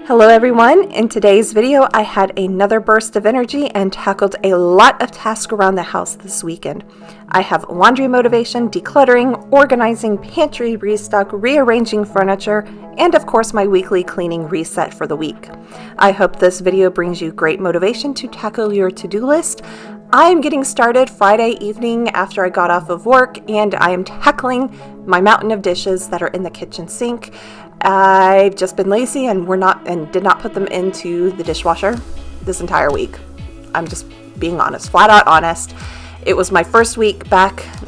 Hello everyone, in today's video I had another burst of energy and tackled a lot of tasks around the house this weekend. I have laundry motivation, decluttering, organizing, pantry restock, rearranging furniture, and of course my weekly cleaning reset for the week. I hope this video brings you great motivation to tackle your to-do list. I am getting started Friday evening after I got off of work, and I am tackling my mountain of dishes that are in the kitchen sink. I've just been lazy and did not put them into the dishwasher this entire week. I'm just being honest, flat out honest. It was my first week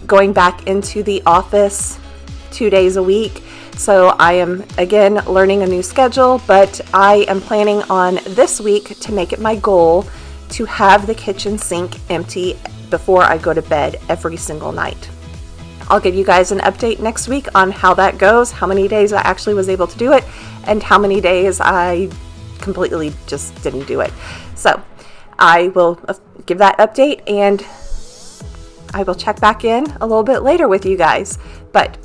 going back into the office 2 days a week. So I am again learning a new schedule, but I am planning on this week to make it my goal to have the kitchen sink empty before I go to bed every single night. I'll give you guys an update next week on how that goes, how many days I actually was able to do it, and how many days I completely just didn't do it. So I will give that update, and I will check back in a little bit later with you guys. But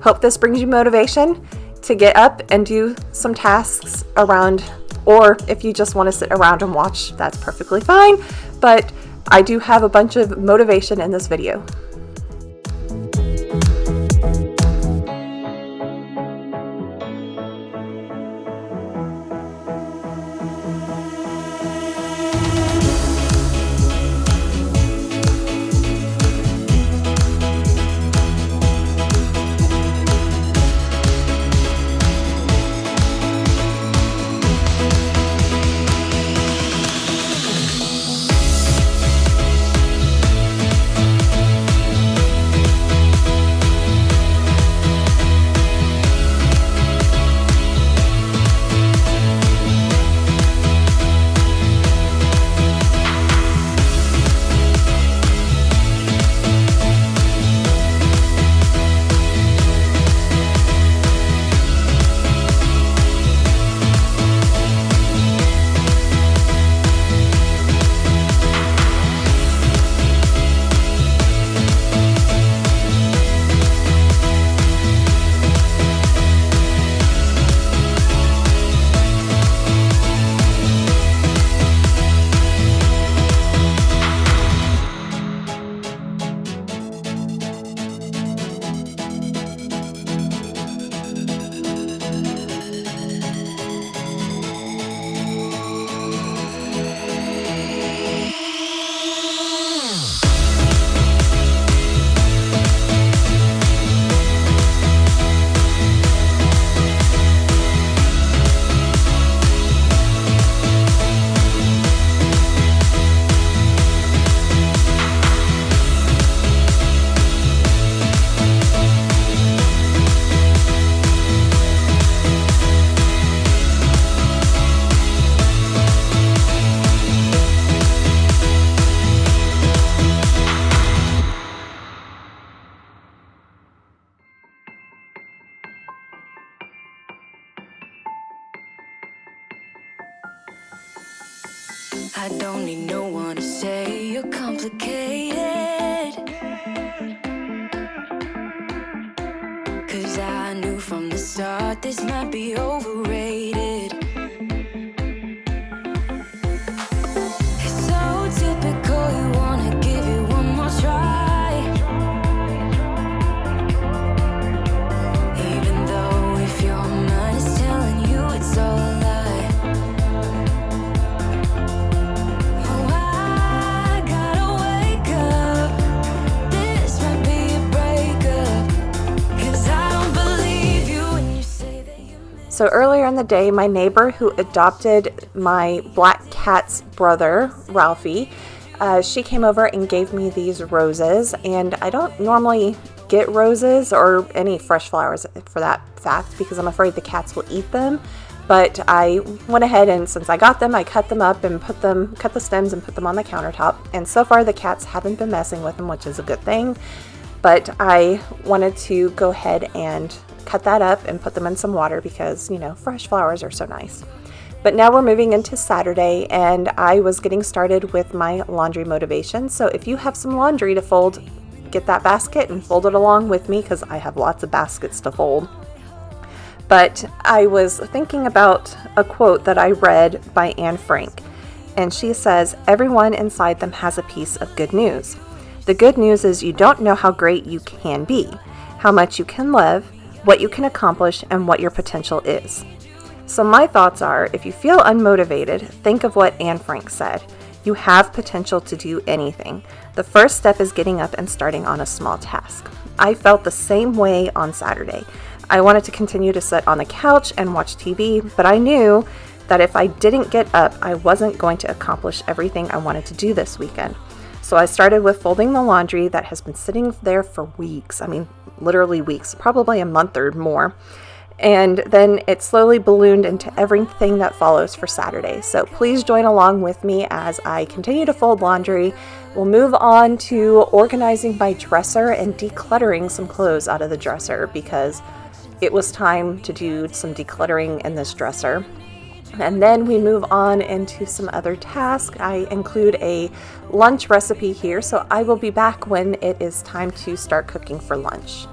hope this brings you motivation to get up and do some tasks around, or if you just want to sit around and watch, that's perfectly fine. But I do have a bunch of motivation in this video. I don't need no one to say you're complicated, 'cause I knew from the start this might be overrated. It's so typical, you wanna give it one more try, even though if your mind is telling you it's all a lie. So earlier in the day, my neighbor who adopted my black cat's brother, Ralphie, she came over and gave me these roses, and I don't normally get roses or any fresh flowers for that fact because I'm afraid the cats will eat them. But I went ahead and since I got them, I cut them up and cut the stems and put them on the countertop. And so far the cats haven't been messing with them, which is a good thing. But I wanted to go ahead and cut that up and put them in some water because, you know, fresh flowers are so nice. But now we're moving into Saturday, and I was getting started with my laundry motivation. So if you have some laundry to fold, get that basket and fold it along with me because I have lots of baskets to fold. But I was thinking about a quote that I read by Anne Frank, and she says, "Everyone inside them has a piece of good news. The good news is you don't know how great you can be, how much you can live, what you can accomplish, and what your potential is." So my thoughts are, if you feel unmotivated, think of what Anne Frank said. You have potential to do anything. The first step is getting up and starting on a small task. I felt the same way on Saturday. I wanted to continue to sit on the couch and watch TV, but I knew that if I didn't get up, I wasn't going to accomplish everything I wanted to do this weekend. So I started with folding the laundry that has been sitting there for weeks. I mean, literally weeks, probably a month or more. And then it slowly ballooned into everything that follows for Saturday. So please join along with me as I continue to fold laundry. We'll move on to organizing my dresser and decluttering some clothes out of the dresser because it was time to do some decluttering in this dresser. And then we move on into some other tasks. I include a lunch recipe here, so I will be back when it is time to start cooking for lunch.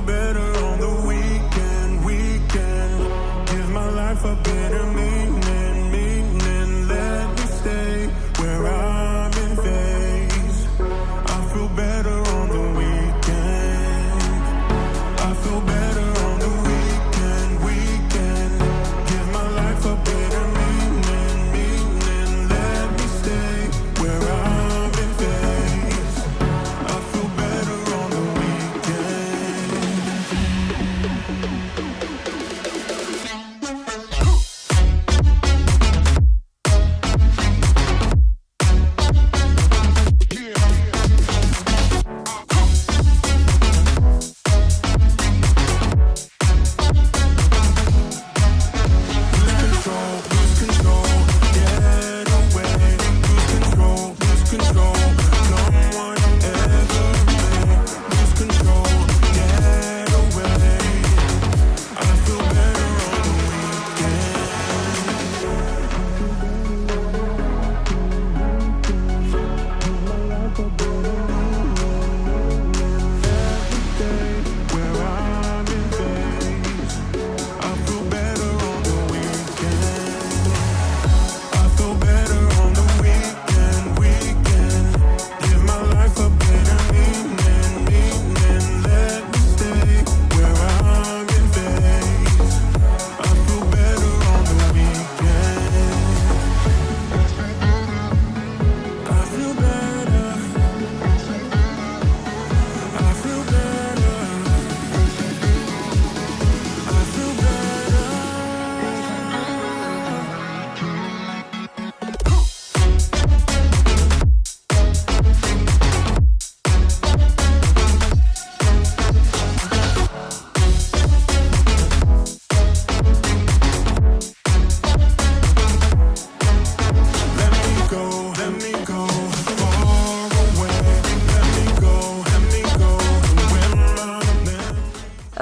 better on the weekend.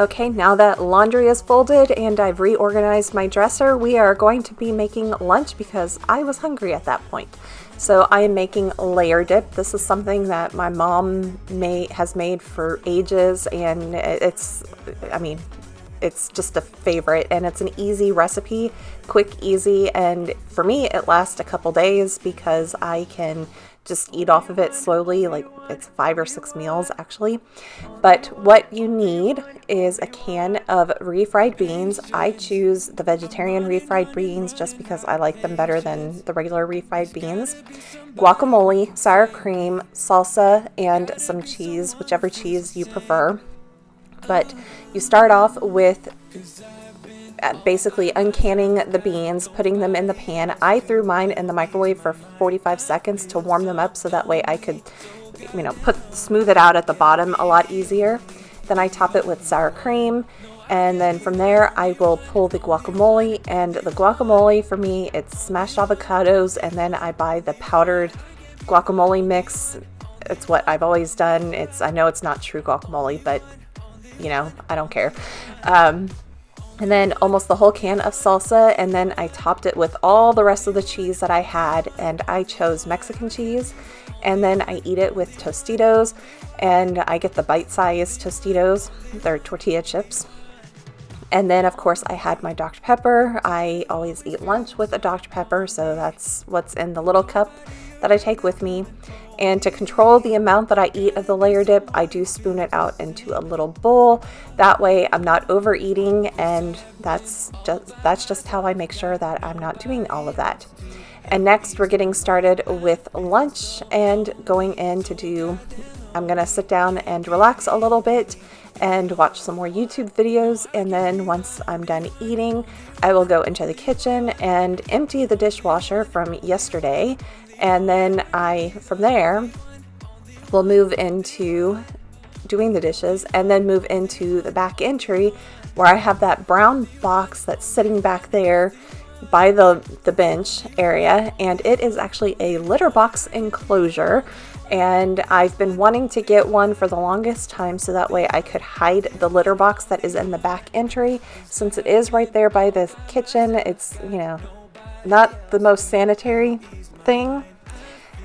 Okay, now that laundry is folded and I've reorganized my dresser, we are going to be making lunch because I was hungry at that point. So I am making layer dip. This is something that my mom has made for ages, and it's just a favorite, and it's an easy recipe, quick, easy, and for me it lasts a couple days because I can just eat off of it slowly, like it's 5 or 6 meals actually. But what you need is a can of refried beans. I choose the vegetarian refried beans just because I like them better than the regular refried beans. Guacamole, sour cream, salsa, and some cheese, whichever cheese you prefer. But you start off with basically uncanning the beans, putting them in the pan. I threw mine in the microwave for 45 seconds to warm them up so that way I could, smooth it out at the bottom a lot easier. Then I top it with sour cream, and then from there I will pull the guacamole, and the guacamole for me, it's smashed avocados, and then I buy the powdered guacamole mix. It's what I've always done. I know it's not true guacamole, but I don't care. And then almost the whole can of salsa, and then I topped it with all the rest of the cheese that I had, and I chose Mexican cheese, and then I eat it with Tostitos, and I get the bite-sized Tostitos. They're tortilla chips. And then of course I had my Dr. Pepper. I always eat lunch with a Dr. Pepper, so that's what's in the little cup that I take with me. And to control the amount that I eat of the layer dip, I do spoon it out into a little bowl. That way I'm not overeating, and that's just how I make sure that I'm not doing all of that. And next we're getting started with lunch and going in to I'm gonna sit down and relax a little bit and watch some more YouTube videos, and then once I'm done eating, I will go into the kitchen and empty the dishwasher from yesterday, and then from there will move into doing the dishes, and then move into the back entry where I have that brown box that's sitting back there by the bench area, and it is actually a litter box enclosure. And I've been wanting to get one for the longest time so that way I could hide the litter box that is in the back entry. Since it is right there by the kitchen, it's, not the most sanitary thing.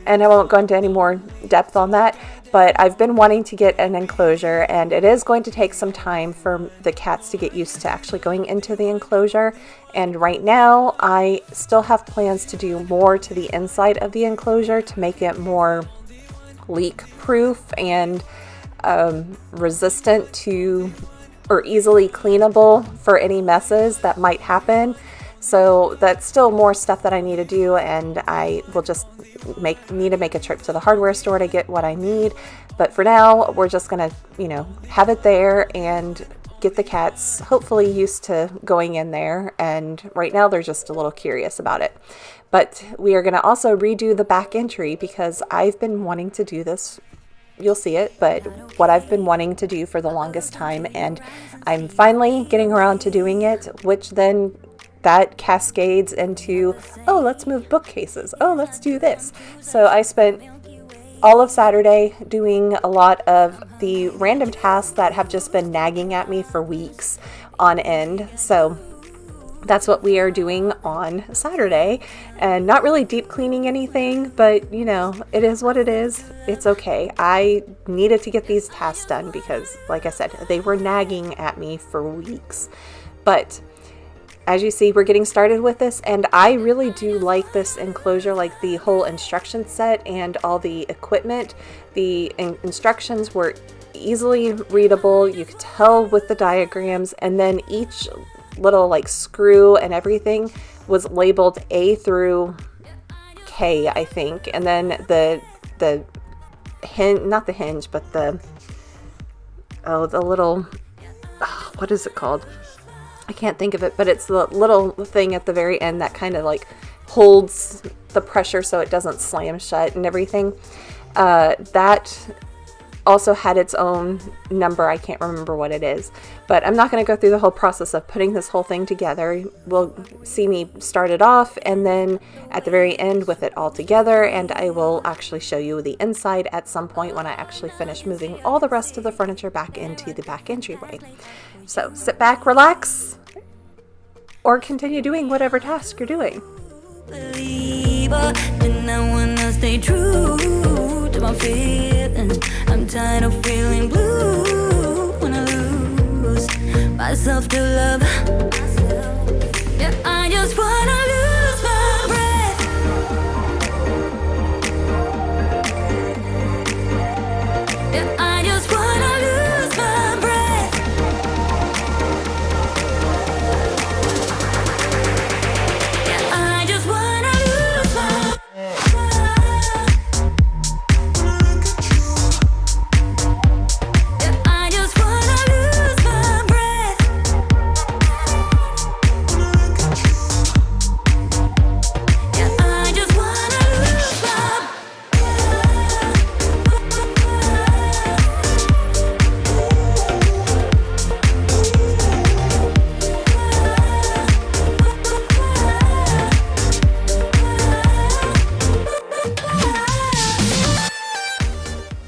And I won't go into any more depth on that, but I've been wanting to get an enclosure, and it is going to take some time for the cats to get used to actually going into the enclosure. And right now I still have plans to do more to the inside of the enclosure to make it more leak proof and resistant to, or easily cleanable for any messes that might happen. So that's still more stuff that I need to do, and I will just need to make a trip to the hardware store to get what I need. But for now, we're just gonna, have it there and get the cats hopefully used to going in there. And right now they're just a little curious about it. But we are gonna also redo the back entry because I've been wanting to do this. You'll see it, but what I've been wanting to do for the longest time, and I'm finally getting around to doing it, which then that cascades into, oh, let's move bookcases. Oh, let's do this. So I spent all of Saturday doing a lot of the random tasks that have just been nagging at me for weeks on end. So that's what we are doing on Saturday, and not really deep cleaning anything, but it is what it is. It's okay. I needed to get these tasks done because, like I said, they were nagging at me for weeks. But as you see, we're getting started with this, and I really do like this enclosure, like the whole instruction set and all the equipment. The instructions were easily readable. You could tell with the diagrams, and then each little screw and everything was labeled A through K, I think. And then the hinge, not the hinge, but the little, what is it called? I can't think of it, but it's the little thing at the very end that kind of holds the pressure so it doesn't slam shut and everything. That also had its own number. I can't remember what it is, but I'm not going to go through the whole process of putting this whole thing together. We'll see me start it off and then at the very end with it all together, and I will actually show you the inside at some point when I actually finish moving all the rest of the furniture back into the back entryway. So sit back, relax, or continue doing whatever task you're doing. Believer, and I wanna stay true to my feelings. I'm tired of feeling blue when I lose myself to love. Yeah, I just wanna lose my breath. Yeah, I just wanna lose my breath. Yeah, I just wanna lose my Yeah, I just wanna lose my breath. Yeah, I just wanna lose my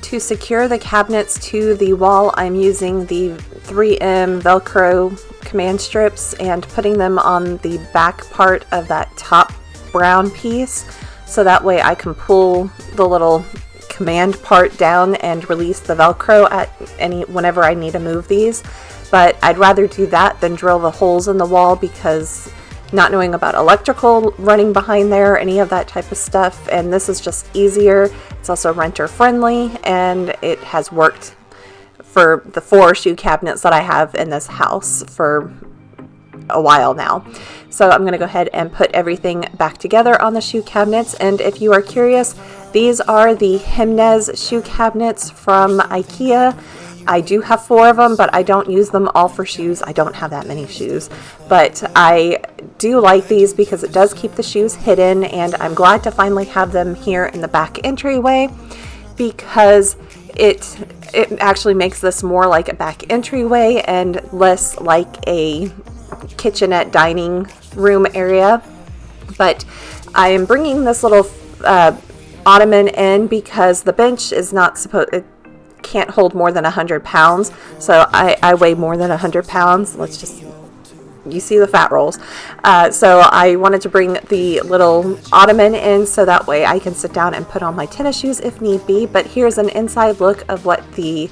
To secure the cabinets to the wall, I'm using the 3M Velcro command strips and putting them on the back part of that top brown piece, so that way I can pull the little command part down and release the Velcro at whenever I need to move these. But I'd rather do that than drill the holes in the wall, because not knowing about electrical running behind there, any of that type of stuff, and this is just easier. It's also renter friendly, and it has worked for the 4 shoe cabinets that I have in this house for a while now. So I'm going to go ahead and put everything back together on the shoe cabinets. And if you are curious, these are the Jimenez shoe cabinets from IKEA. I do have 4 of them, but I don't use them all for shoes. I don't have that many shoes, but I do like these because it does keep the shoes hidden, and I'm glad to finally have them here in the back entryway, because it actually makes this more like a back entryway and less like a kitchenette dining room area. But I am bringing this little ottoman in because the bench is not supposed, it can't hold more than 100 pounds. So I weigh more than 100 pounds. Let's just, you see the fat rolls. So I wanted to bring the little ottoman in so that way I can sit down and put on my tennis shoes if need be. But here's an inside look of what the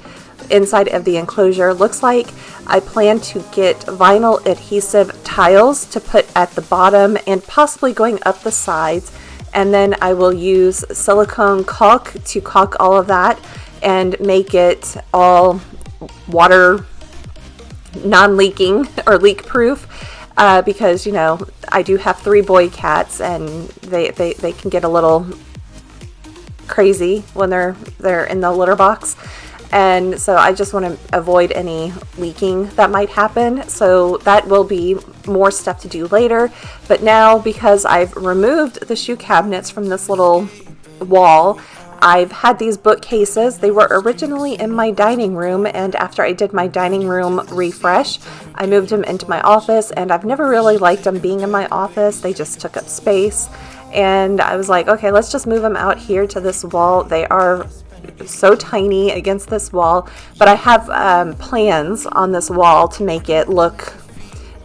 inside of the enclosure looks like. I plan to get vinyl adhesive tiles to put at the bottom and possibly going up the sides. And then I will use silicone caulk to caulk all of that and make it all water non-leaking or leak proof, because you know I do have 3 boy cats, and they can get a little crazy when they're in the litter box, and so I just want to avoid any leaking that might happen. So that will be more stuff to do later. But now, because I've removed the shoe cabinets from this little wall, I've had these bookcases. They were originally in my dining room, and after I did my dining room refresh, I moved them into my office, and I've never really liked them being in my office. They just took up space, and I was like, okay, let's just move them out here to this wall. They are so tiny against this wall, but I have plans on this wall to make it look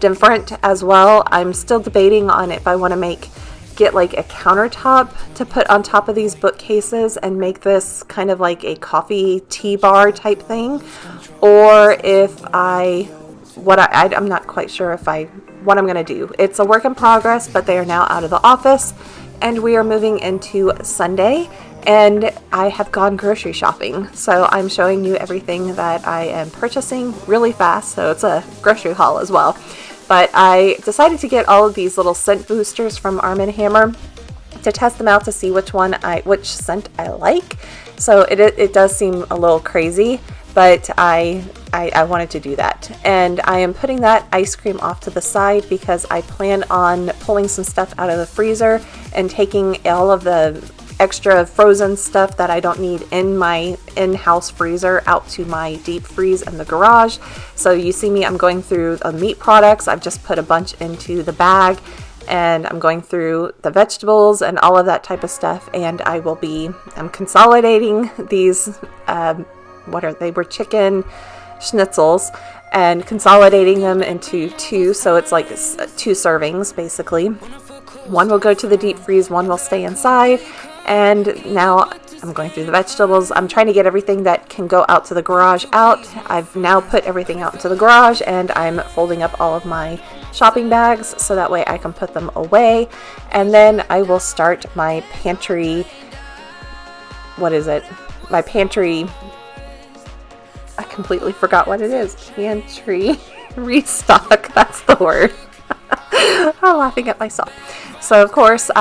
different as well. I'm still debating on if I want to get like a countertop to put on top of these bookcases and make this kind of like a coffee tea bar type thing, or if I'm not quite sure what I'm going to do. It's a work in progress, but they are now out of the office and we are moving into Sunday, and I have gone grocery shopping. So I'm showing you everything that I am purchasing really fast. So it's a grocery haul as well. But I decided to get all of these little scent boosters from Arm & Hammer to test them out to see which scent I like. So it does seem a little crazy, but I wanted to do that. And I am putting that ice cream off to the side because I plan on pulling some stuff out of the freezer and taking all of the extra frozen stuff that I don't need in my in-house freezer out to my deep freeze in the garage. So you see me, I'm going through the meat products. I've just put a bunch into the bag, and I'm going through the vegetables and all of that type of stuff. And I'm consolidating these, they were chicken schnitzels, and consolidating them into two, so it's like 2 servings basically. One will go to the deep freeze, one will stay inside. And now I'm going through the vegetables. I'm trying to get everything that can go out to the garage out. I've now put everything out into the garage, and I'm folding up all of my shopping bags so that way I can put them away. And then I will start my pantry, my pantry, I completely forgot what it is. Pantry restock, that's the word. I'm laughing at myself. So of course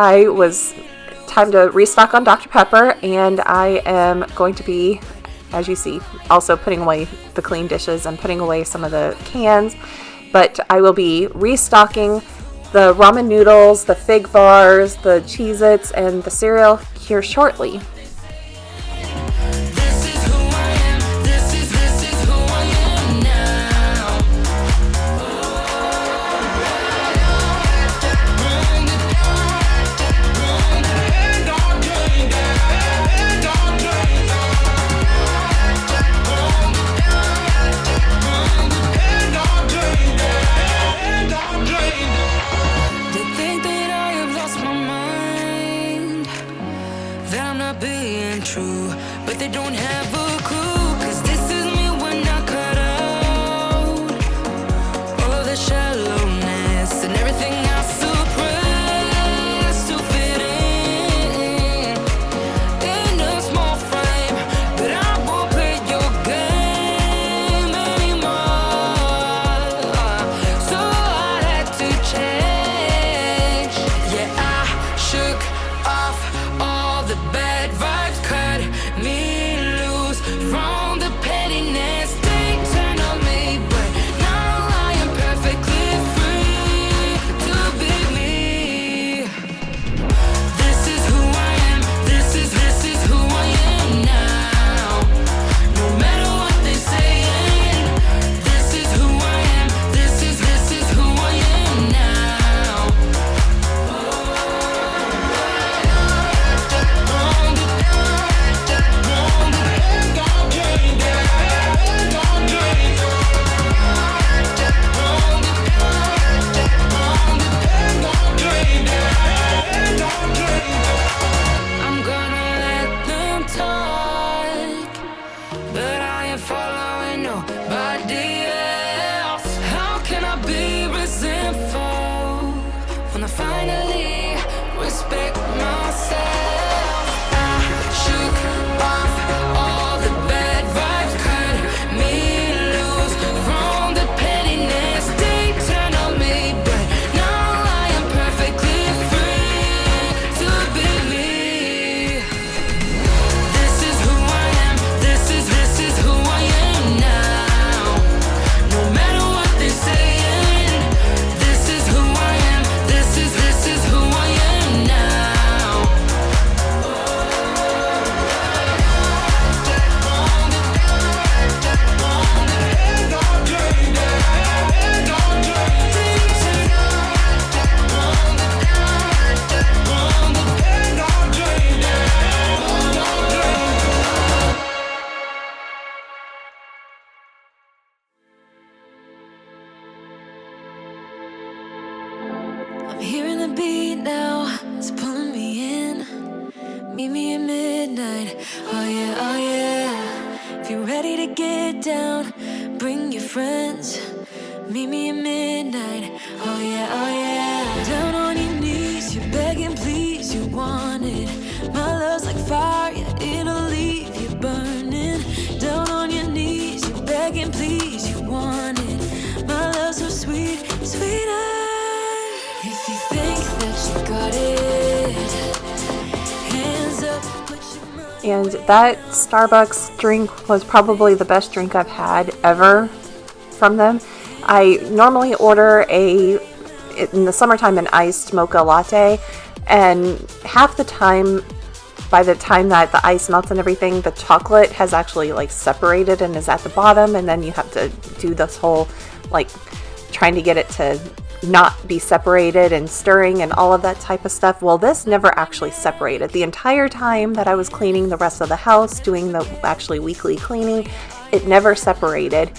time to restock on Dr. Pepper, and I am going to be, as you see, also putting away the clean dishes and putting away some of the cans, but I will be restocking the ramen noodles, the fig bars, the Cheez-Its, and the cereal here shortly. True, but they don't have a clue, 'cause this is me when I cut out all the shallowness and everything I suppress to fit in a small frame, but I won't play your game anymore, so I had to change. Yeah, I shook off all the bad vibes, me loose from the pettiness they turn on me, but now I am perfectly free to be me. This is who I am, this is who I am now, no matter what they saying. This is who I am, this is who I am now. I'm gonna let them talk, but I ain't following nobody else. How can I be resentful when I finally respect myself? I shook off all the bad vibes, cut me loose from the pettiness they turn on me, but now I am perfectly free to be me. This is who I am, this is who I am now, no matter what they're saying. This is who I am, this is who I am now. I'm hearing the beat now, it's pulling me in. Meet me at midnight, oh yeah, oh yeah. If you're ready to get down, bring your friends. Meet me at midnight, oh yeah, oh yeah. Down on your knees, you're begging, please, you want it. My love's like fire, yeah, it'll leave you burning. Down on your knees, you're begging, please, you want it. My love's so sweet, sweeter. If you think that you got it, hands up, put your money. And that Starbucks drink was probably the best drink I've had ever from them. I normally order in the summertime, an iced mocha latte, and half the time, by the time that the ice melts and everything, the chocolate has actually like separated and is at the bottom, and then you have to do this whole like trying to get it to not be separated and stirring and all of that type of stuff. Well, this never actually separated. The entire time that I was cleaning the rest of the house, doing the actually weekly cleaning, it never separated.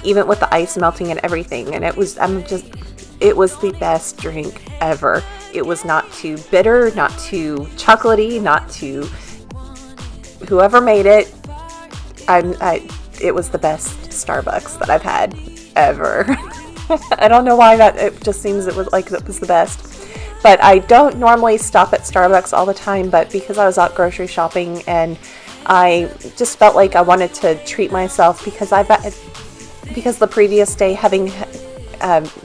even with the ice melting and everything. And it was the best drink ever. It was not too bitter, not too chocolatey, not too, whoever made it, it was the best Starbucks that I've had ever. I don't know why it just seems it was the best. But I don't normally stop at Starbucks all the time, but because I was out grocery shopping and I just felt like I wanted to treat myself because the previous day, having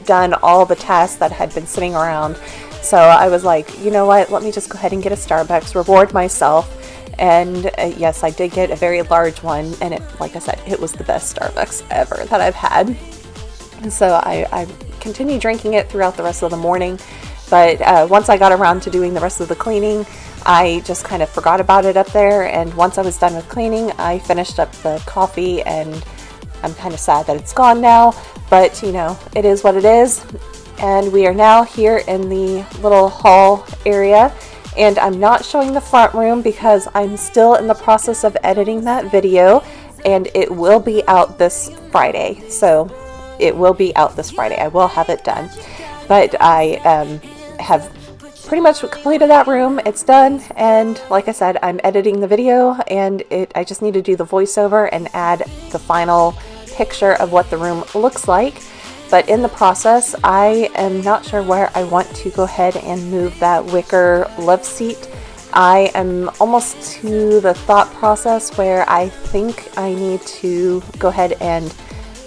done all the tasks that had been sitting around, so I was like, you know what, let me just go ahead and get a Starbucks, reward myself. And yes, I did get a very large one, and like I said, it was the best Starbucks ever that I've had. And so I continued drinking it throughout the rest of the morning. But once I got around to doing the rest of the cleaning, I just kind of forgot about it up there. And once I was done with cleaning, I finished up the coffee, and I'm kind of sad that it's gone now. But, you know, it is what it is. And we are now here in the little hall area. And I'm not showing the front room because I'm still in the process of editing that video. And it will be out this Friday. So it will be out this Friday. I will have it done. But I have pretty much completed that room. It's done. And like I said, I'm editing the video. And I just need to do the voiceover and add the final picture of what the room looks like. But in the process, I am not sure where I want to go ahead and move that wicker love seat. I am almost to the thought process where I think I need to go ahead and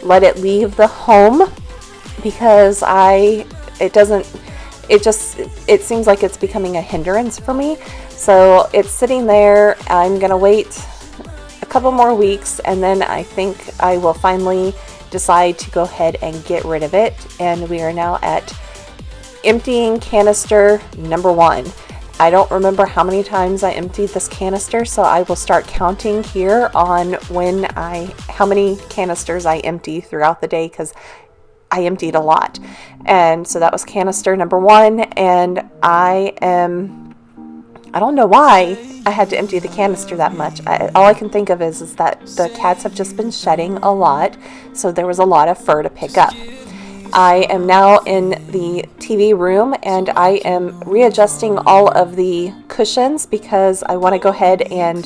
let it leave the home, because it seems like it's becoming a hindrance for me. So it's sitting there. I'm gonna wait a couple more weeks, and then I think I will finally decide to go ahead and get rid of it. And we are now at emptying canister number 1. I don't remember how many times I emptied this canister, so I will start counting here on how many canisters I empty throughout the day, because I emptied a lot. And so that was canister number 1, and I don't know why I had to empty the canister that much. All I can think of is that the cats have just been shedding a lot, so there was a lot of fur to pick up. I am now in the TV room, and I am readjusting all of the cushions because I want to go ahead and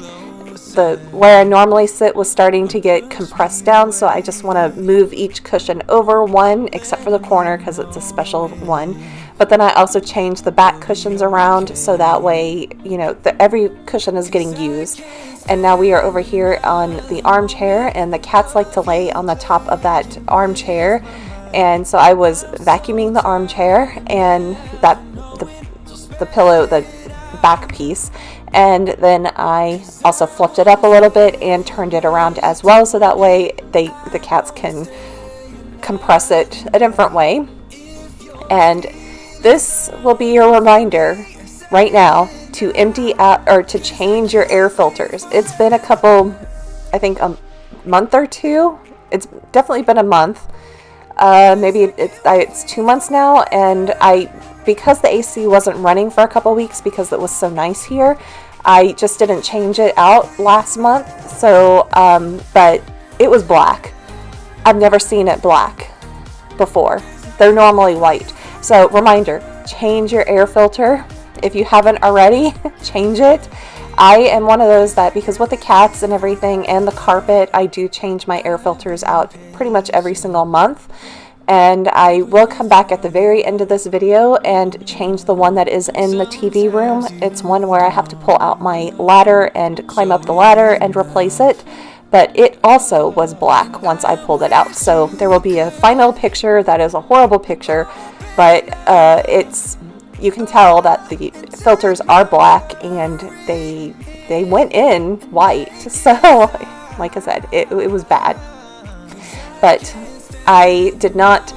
where I normally sit was starting to get compressed down, so I just want to move each cushion over one, except for the corner because it's a special one. But then I also changed the back cushions around so that way, you know, every cushion is getting used. And now we are over here on the armchair, and the cats like to lay on the top of that armchair. And so I was vacuuming the armchair and the pillow, the back piece. And then I also flipped it up a little bit and turned it around as well, so that way the cats can compress it a different way. And this will be your reminder right now to empty out or to change your air filters. It's been a couple, I think a month or two. It's definitely been a month. Maybe it's 2 months now, and because the AC wasn't running for a couple weeks because it was so nice here, I just didn't change it out last month. So, but it was black. I've never seen it black before. They're normally white. So, reminder, change your air filter. If you haven't already, change it. I am one of those that, because with the cats and everything and the carpet, I do change my air filters out pretty much every single month. And I will come back at the very end of this video and change the one that is in the TV room. It's one where I have to pull out my ladder and climb up the ladder and replace it. But it also was black once I pulled it out. So there will be a final picture that is a horrible picture, but you can tell that the filters are black and they went in white. So like I said, it was bad. But I did not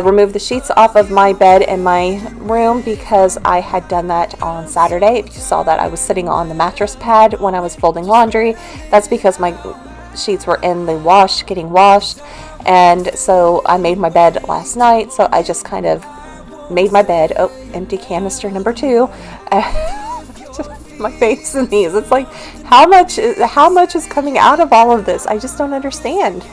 remove the sheets off of my bed in my room because I had done that on Saturday. If you saw that, I was sitting on the mattress pad when I was folding laundry. That's because my sheets were in the wash, getting washed. And so I made my bed last night. So I just kind of made my bed. Oh, empty canister number 2. My face and knees. It's like, how much is coming out of all of this? I just don't understand.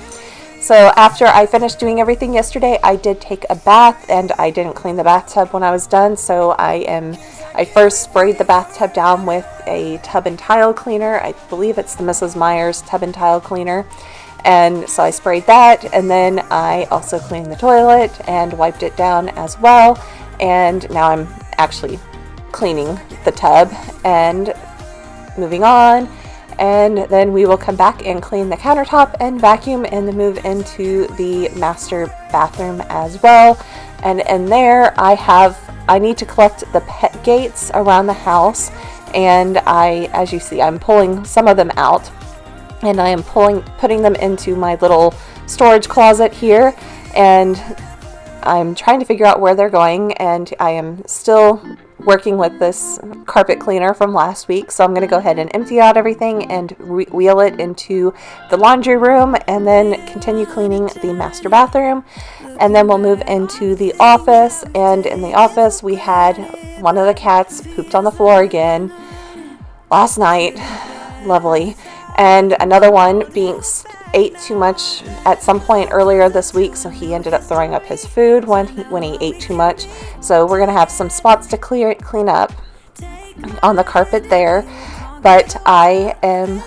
So after I finished doing everything yesterday, I did take a bath, and I didn't clean the bathtub when I was done. So I first sprayed the bathtub down with a tub and tile cleaner. I believe it's the Mrs. Meyer's tub and tile cleaner. And so I sprayed that, and then I also cleaned the toilet and wiped it down as well. And now I'm actually cleaning the tub and moving on. And then we will come back and clean the countertop and vacuum and then move into the master bathroom as well. And in there I need to collect the pet gates around the house, and as you see, I'm pulling some of them out, and I am putting them into my little storage closet here, and I'm trying to figure out where they're going, and I am still working with this carpet cleaner from last week, so I'm going to go ahead and empty out everything and wheel it into the laundry room, and then continue cleaning the master bathroom. And then we'll move into the office, and in the office we had one of the cats pooped on the floor again last night. Lovely. And another one ate too much at some point earlier this week, so he ended up throwing up his food when he ate too much. So we're going to have some spots to clean up on the carpet there, but I am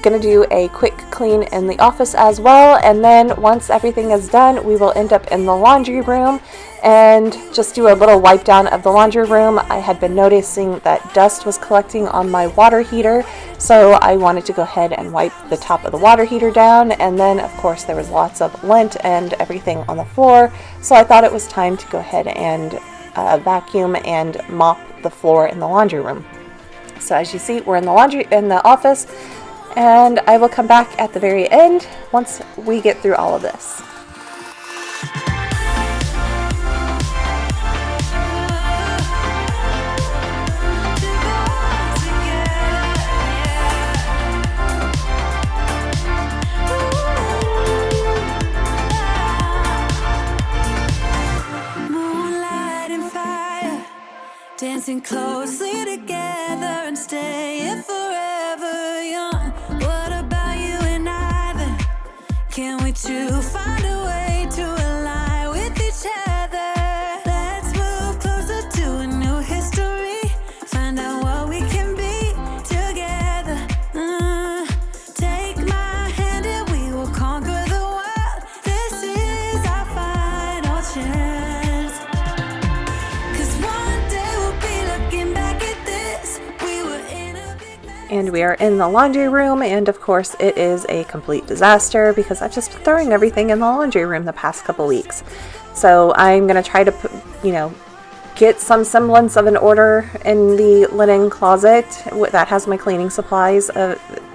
going to do a quick clean in the office as well, and then once everything is done, we will end up in the laundry room and just do a little wipe down of the laundry room. I had been noticing that dust was collecting on my water heater, so I wanted to go ahead and wipe the top of the water heater down, and then of course there was lots of lint and everything on the floor, so I thought it was time to go ahead and vacuum and mop the floor in the laundry room. So as you see, we're in the office, and I will come back at the very end once we get through all of this. Moonlight and fire, dancing closely together and staying forever young. What about you and I then? Can we two find a way to align with each other? Let's move closer to a new history. Find out what we can be together. Take my hand and we will conquer the world. This is our final chance. 'Cause one day we'll be looking back at this. We were in a big mess. And we are in the laundry room, and of course it is a complete disaster because I've just been throwing everything in the laundry room the past couple weeks. So I'm going to try to get some semblance of an order in the linen closet that has my cleaning supplies.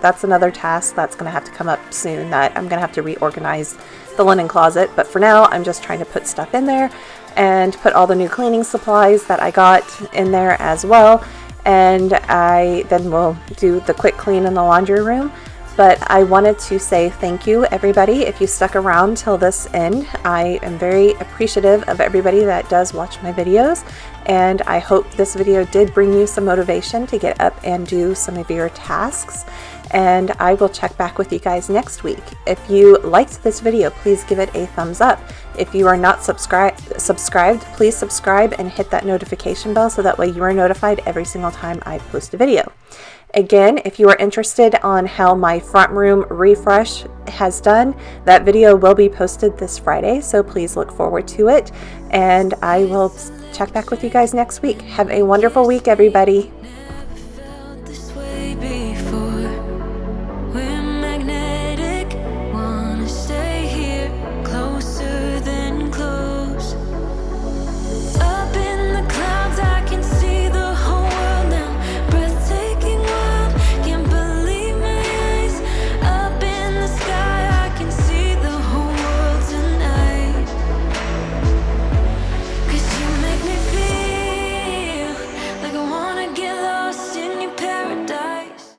That's another task that's going to have to come up soon, that I'm going to have to reorganize the linen closet. But for now, I'm just trying to put stuff in there and put all the new cleaning supplies that I got in there as well. And I then will do the quick clean in the laundry room. But I wanted to say thank you, everybody, if you stuck around till this end. I am very appreciative of everybody that does watch my videos, and I hope this video did bring you some motivation to get up and do some of your tasks. And I will check back with you guys next week. If you liked this video, please give it a thumbs up. If you are not subscribed, please subscribe and hit that notification bell so that way you are notified every single time I post a video. Again, if you are interested on how my front room refresh has done, that video will be posted this Friday, so please look forward to it. And I will check back with you guys next week. Have a wonderful week, everybody.